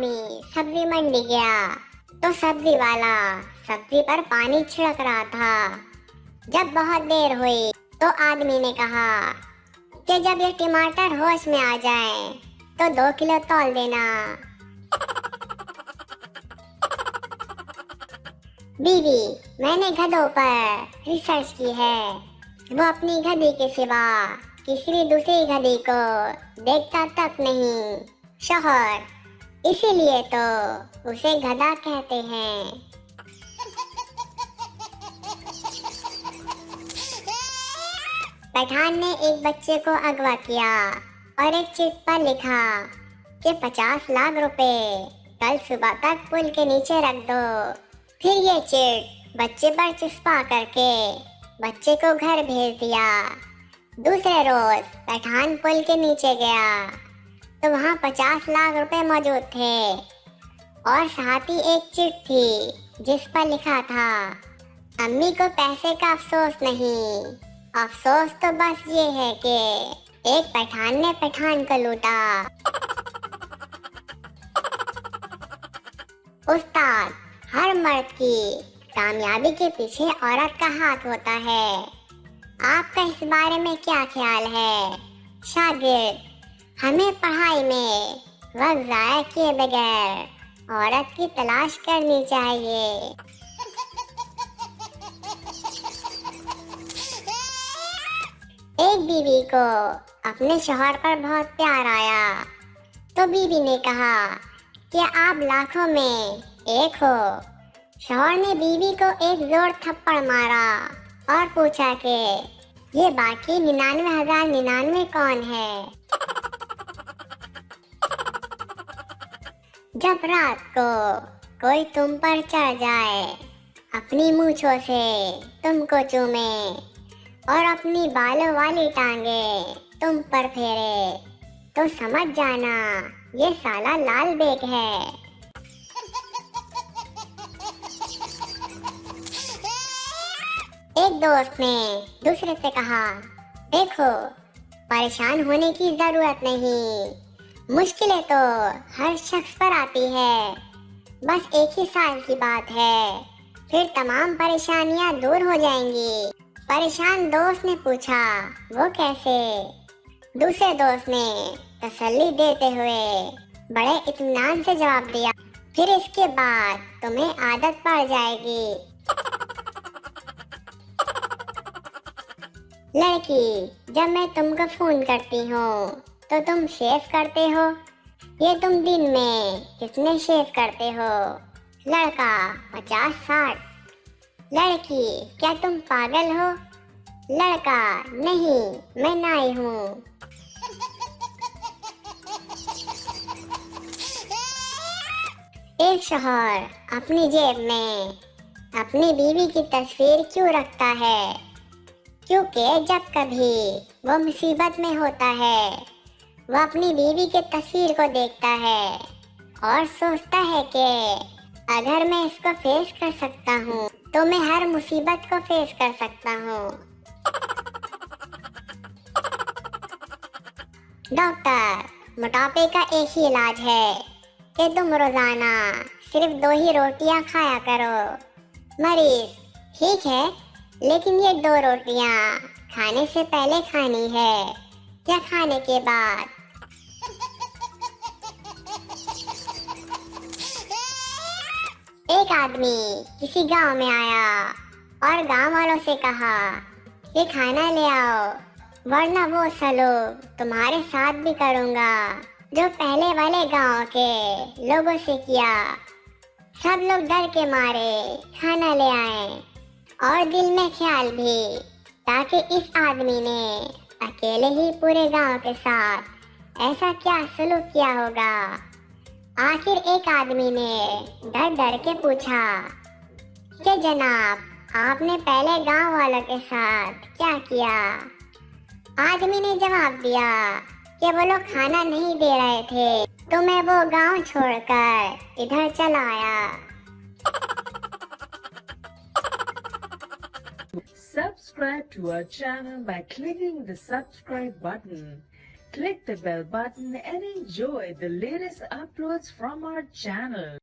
आदमी सब्जी मंडी गया तो सब्जी वाला सब्जी पर पानी छिड़क रहा था। जब बहुत देर हुई तो आदमी ने कहा कि जब ये टमाटर होश में आ जाए तो 2 किलो तौल देना। बीवी, मैंने गधों पर रिसर्च की है। वो अपनी गधी के सिवा किसी दूसरी गधी को देखता तक नहीं। शौहर, इसीलिए तो उसे गधा कहते हैं। पठान ने एक बच्चे को अगवा किया और एक चिट पर लिखा कि 50 लाख रुपए कल सुबह तक पुल के नीचे रख दो। फिर ये चिट बच्चे पर चिपका करके बच्चे को घर भेज दिया। दूसरे रोज पठान पुल के नीचे गया तो वहाँ 50 लाख रुपए मौजूद थे और साथ ही एक चिट थी जिस पर लिखा था, अम्मी को पैसे का अफसोस नहीं, अफसोस तो बस ये है कि एक पठान ने पठान को लूटा। उस्ताद, हर मर्द की कामयाबी के पीछे औरत का हाथ होता है। आपका इस बारे में क्या ख्याल है? शागिर्द, हमें पढ़ाई में वक्त ज़ाया किए बगैर औरत की तलाश करनी चाहिए। एक बीवी को अपने शौहर पर बहुत प्यार आया तो बीवी ने कहा कि आप लाखों में एक हो। शौहर ने बीवी को एक जोर थप्पड़ मारा और पूछा कि ये बाकी 99,099 कौन है? जब रात को कोई तुम पर चढ़ जाए, अपनी मूंछों से तुमको चूमे और अपनी बालों वाली टांगे तुम पर फेरे तो समझ जाना ये साला लाल बेग है। एक दोस्त ने दूसरे से कहा, देखो, परेशान होने की जरूरत नहीं, मुश्किलें तो हर शख्स पर आती है, बस एक ही साल की बात है, फिर तमाम परेशानियां दूर हो जाएंगी। परेशान दोस्त ने पूछा, वो कैसे? दूसरे दोस्त ने तसल्ली देते हुए बड़े इत्मीनान से जवाब दिया, फिर इसके बाद तुम्हें आदत पड़ जाएगी। लड़की, जब मैं तुमको फोन करती हूँ तो तुम शेव करते हो, ये तुम दिन में कितने शेव करते हो? लड़का, 50-60। लड़की, क्या तुम पागल हो? लड़का, नहीं, मैं नाई हूँ। एक शौहर अपनी जेब में अपनी बीवी की तस्वीर क्यों रखता है? क्योंकि जब कभी वो मुसीबत में होता है, वो अपनी बीवी की तस्वीर को देखता है और सोचता है कि अगर मैं इसको फेस कर सकता हूँ तो मैं हर मुसीबत को फेस कर सकता हूँ। डॉक्टर, मोटापे का एक ही इलाज है कि तुम रोजाना सिर्फ 2 ही रोटियां खाया करो। मरीज, ठीक है, लेकिन ये 2 रोटियां खाने से पहले खानी है या खाने के बाद? एक आदमी किसी गांव में आया और गांव वालों से कहा कि खाना ले आओ, वरना वो सलूक तुम्हारे साथ भी करूंगा जो पहले वाले गांव के लोगों से किया। सब लोग डर के मारे खाना ले आए और दिल में ख्याल भी, ताकि इस आदमी ने अकेले ही पूरे गांव के साथ ऐसा क्या सलूक किया होगा। आखिर एक आदमी ने डर डर के पूछा कि जनाब, आपने पहले गांव वालों के साथ क्या किया? आदमी ने जवाब दिया कि वो लोग खाना नहीं दे रहे थे तो मैं वो गांव छोड़कर इधर चला आया। Subscribe to our channel by clicking the subscribe button. Click the bell button and enjoy the latest uploads from our channel.